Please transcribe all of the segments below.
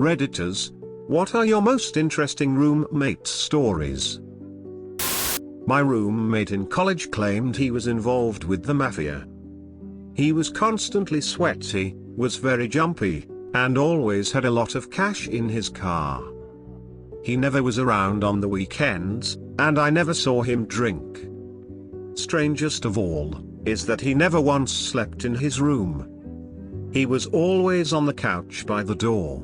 Redditors, what are your most interesting roommate stories? My roommate in college claimed he was involved with the mafia. He was constantly sweaty, was very jumpy, and always had a lot of cash in his car. He never was around on the weekends, and I never saw him drink. Strangest of all, is that he never once slept in his room. He was always on the couch by the door.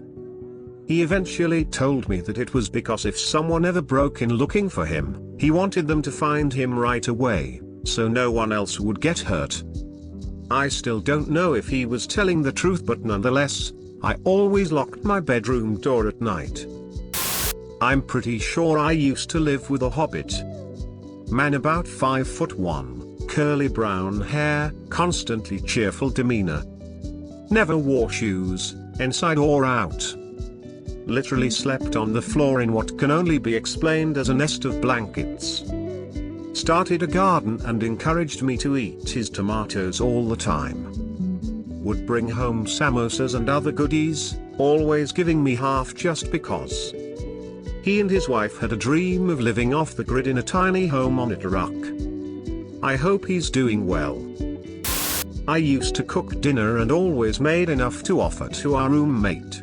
He eventually told me that it was because if someone ever broke in looking for him, he wanted them to find him right away, so no one else would get hurt. I still don't know if he was telling the truth, but nonetheless, I always locked my bedroom door at night. I'm pretty sure I used to live with a hobbit. Man about 5'1", curly brown hair, constantly cheerful demeanor. Never wore shoes, inside or out. Literally slept on the floor in what can only be explained as a nest of blankets. Started a garden and encouraged me to eat his tomatoes all the time. Would bring home samosas and other goodies, always giving me half just because. He and his wife had a dream of living off the grid in a tiny home on a truck. I hope he's doing well. I used to cook dinner and always made enough to offer to our roommate.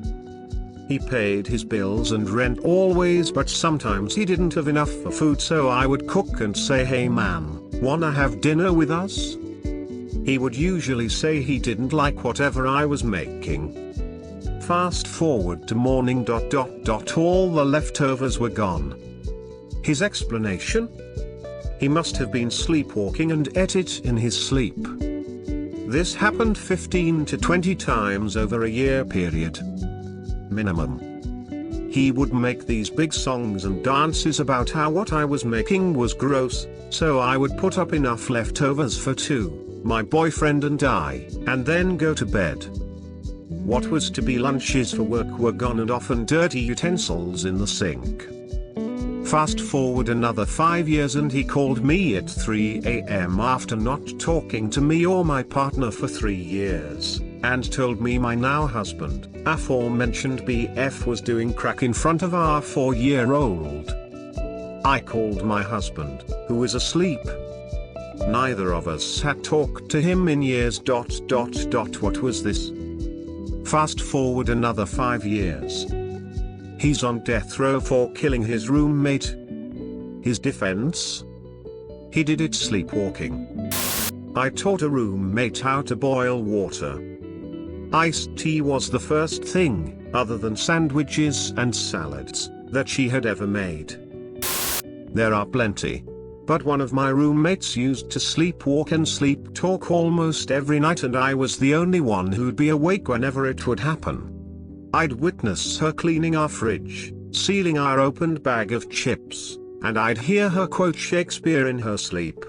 He paid his bills and rent always, but sometimes he didn't have enough for food, so I would cook and say, "Hey man, wanna have dinner with us?" He would usually say he didn't like whatever I was making. Fast forward to morning ... all the leftovers were gone. His explanation? He must have been sleepwalking and ate it in his sleep. This happened 15 to 20 times over a year period. Minimum. He would make these big songs and dances about how what I was making was gross, so I would put up enough leftovers for two, my boyfriend and I, and then go to bed. What was to be lunches for work were gone, and often dirty utensils in the sink. Fast forward another 5 years and he called me at 3 a.m. after not talking to me or my partner for 3 years, and told me my now husband, aforementioned BF, was doing crack in front of our 4-year-old. I called my husband, who was asleep. Neither of us had talked to him in years. What was this? Fast forward another 5 years. He's on death row for killing his roommate. His defense? He did it sleepwalking. I taught a roommate how to boil water. Iced tea was the first thing, other than sandwiches and salads, that she had ever made. There are plenty. But one of my roommates used to sleepwalk and sleep talk almost every night, and I was the only one who'd be awake whenever it would happen. I'd witness her cleaning our fridge, sealing our opened bag of chips, and I'd hear her quote Shakespeare in her sleep.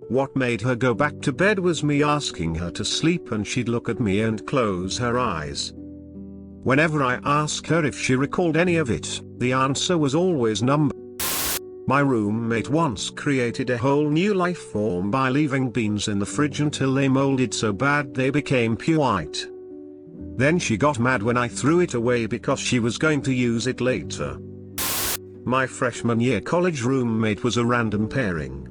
What made her go back to bed was me asking her to sleep, and she'd look at me and close her eyes. Whenever I asked her if she recalled any of it, the answer was always number. My roommate once created a whole new life form by leaving beans in the fridge until they molded so bad they became pure white. Then she got mad when I threw it away because she was going to use it later. My freshman year college roommate was a random pairing.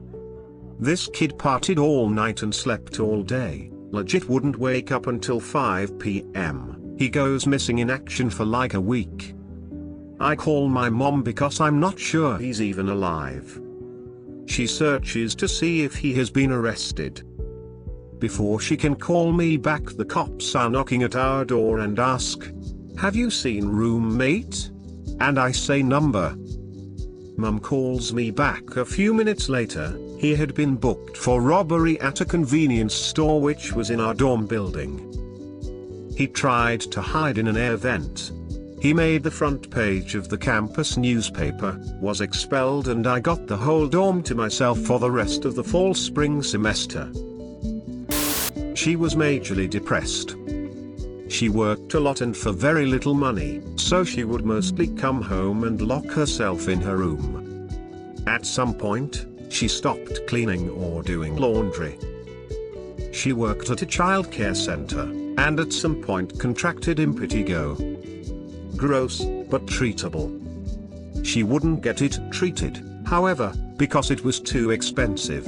This kid partied all night and slept all day, legit wouldn't wake up until 5 p.m. He goes missing in action for like a week. I call my mom because I'm not sure he's even alive. She searches to see if he has been arrested. Before she can call me back, the cops are knocking at our door and ask, "Have you seen roommate?" And I say number. Mum calls me back a few minutes later. He had been booked for robbery at a convenience store which was in our dorm building. He tried to hide in an air vent. He made the front page of the campus newspaper, was expelled, and I got the whole dorm to myself for the rest of the fall-spring semester. She was majorly depressed. She worked a lot and for very little money, so she would mostly come home and lock herself in her room. At some point, she stopped cleaning or doing laundry. She worked at a childcare center, and at some point contracted impetigo. gross, but treatable. She wouldn't get it treated, however, because it was too expensive.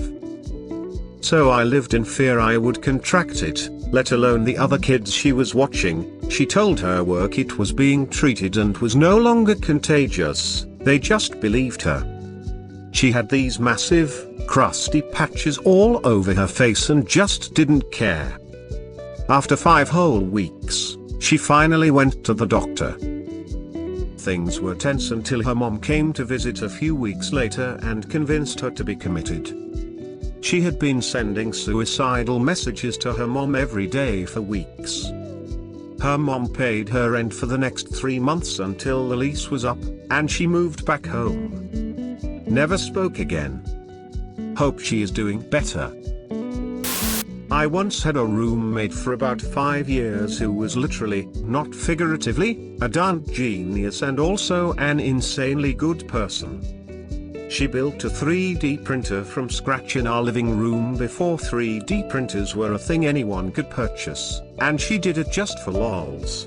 So I lived in fear I would contract it, let alone the other kids she was watching. She told her work it was being treated and was no longer contagious. They just believed her. She had these massive, crusty patches all over her face and just didn't care. After 5 whole weeks, she finally went to the doctor. Things were tense until her mom came to visit a few weeks later and convinced her to be committed. She had been sending suicidal messages to her mom every day for weeks. Her mom paid her rent for the next 3 months until the lease was up, and she moved back home. Never spoke again. Hope she is doing better. I once had a roommate for about 5 years who was literally, not figuratively, a darn genius and also an insanely good person. She built a 3D printer from scratch in our living room before 3D printers were a thing anyone could purchase, and she did it just for lols.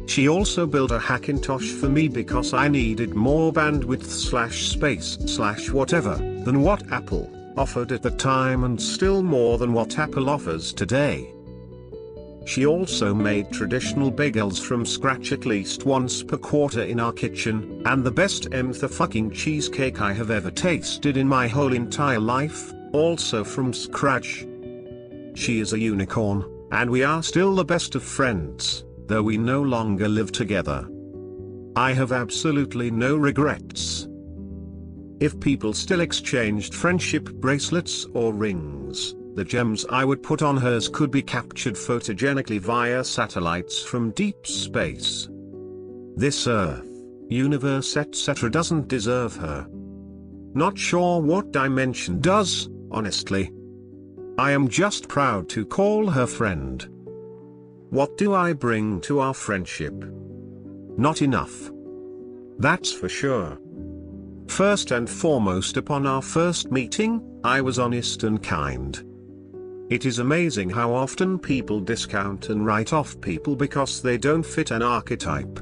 She also built a Hackintosh for me because I needed more bandwidth /space/ whatever than what Apple offered at the time, and still more than what Apple offers today. She also made traditional bagels from scratch at least once per quarter in our kitchen, and the best fucking cheesecake I have ever tasted in my whole entire life, also from scratch. She is a unicorn, and we are still the best of friends, though we no longer live together. I have absolutely no regrets. If people still exchanged friendship bracelets or rings, the gems I would put on hers could be captured photogenically via satellites from deep space. This Earth, universe etc. doesn't deserve her. Not sure what dimension does, honestly. I am just proud to call her friend. What do I bring to our friendship? Not enough. That's for sure. First and foremost, upon our first meeting, I was honest and kind. It is amazing how often people discount and write off people because they don't fit an archetype.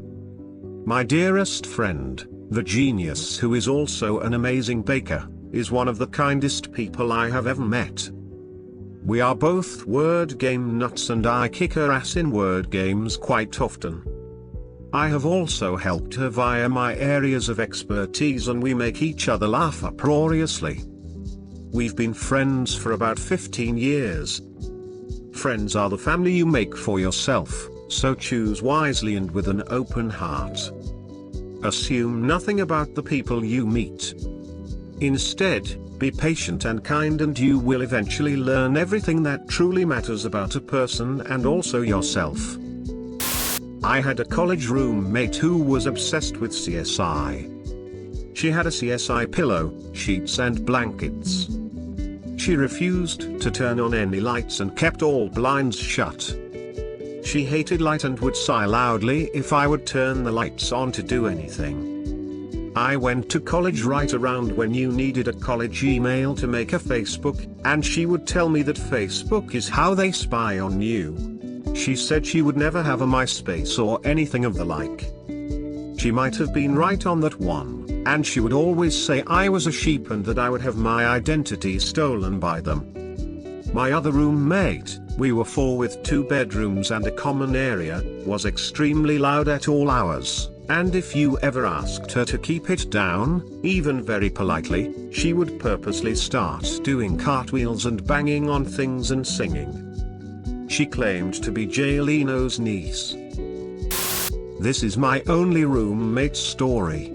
My dearest friend, the genius who is also an amazing baker, is one of the kindest people I have ever met. We are both word game nuts and I kick her ass in word games quite often. I have also helped her via my areas of expertise and we make each other laugh uproariously. We've been friends for about 15 years. Friends are the family you make for yourself, so choose wisely and with an open heart. Assume nothing about the people you meet. Instead, be patient and kind and you will eventually learn everything that truly matters about a person and also yourself. I had a college roommate who was obsessed with CSI. She had a CSI pillow, sheets and blankets. She refused to turn on any lights and kept all blinds shut. She hated light and would sigh loudly if I would turn the lights on to do anything. I went to college right around when you needed a college email to make a Facebook, and she would tell me that Facebook is how they spy on you. She said she would never have a MySpace or anything of the like. She might have been right on that one, and she would always say I was a sheep and that I would have my identity stolen by them. My other roommate, we were 4 with 2 bedrooms and a common area, was extremely loud at all hours, and if you ever asked her to keep it down, even very politely, she would purposely start doing cartwheels and banging on things and singing. She claimed to be Jay Leno's niece. This is my only roommate's story.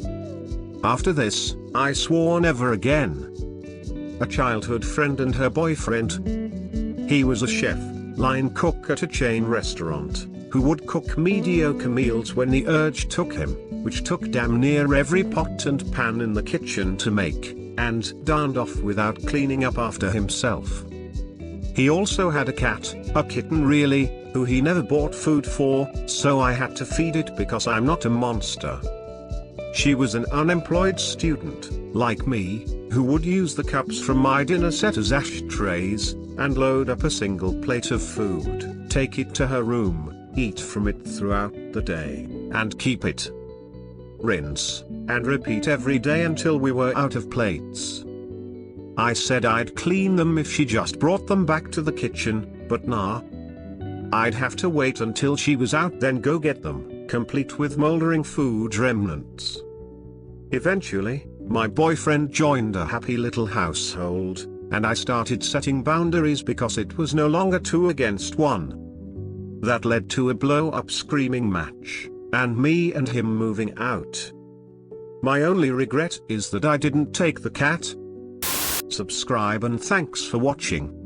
After this, I swore never again. A childhood friend and her boyfriend. He was a chef, line cook at a chain restaurant, who would cook mediocre meals when the urge took him, which took damn near every pot and pan in the kitchen to make, and darned off without cleaning up after himself. He also had a cat, a kitten really, who he never bought food for, so I had to feed it because I'm not a monster. She was an unemployed student, like me, who would use the cups from my dinner set as ashtrays, and load up a single plate of food, take it to her room, eat from it throughout the day, and keep it. Rinse and repeat every day until we were out of plates. I said I'd clean them if she just brought them back to the kitchen, but nah. I'd have to wait until she was out, then go get them, complete with moldering food remnants. Eventually, my boyfriend joined a happy little household, and I started setting boundaries because it was no longer 2 against 1. That led to a blow-up screaming match, and me and him moving out. My only regret is that I didn't take the cat. Subscribe and thanks for watching.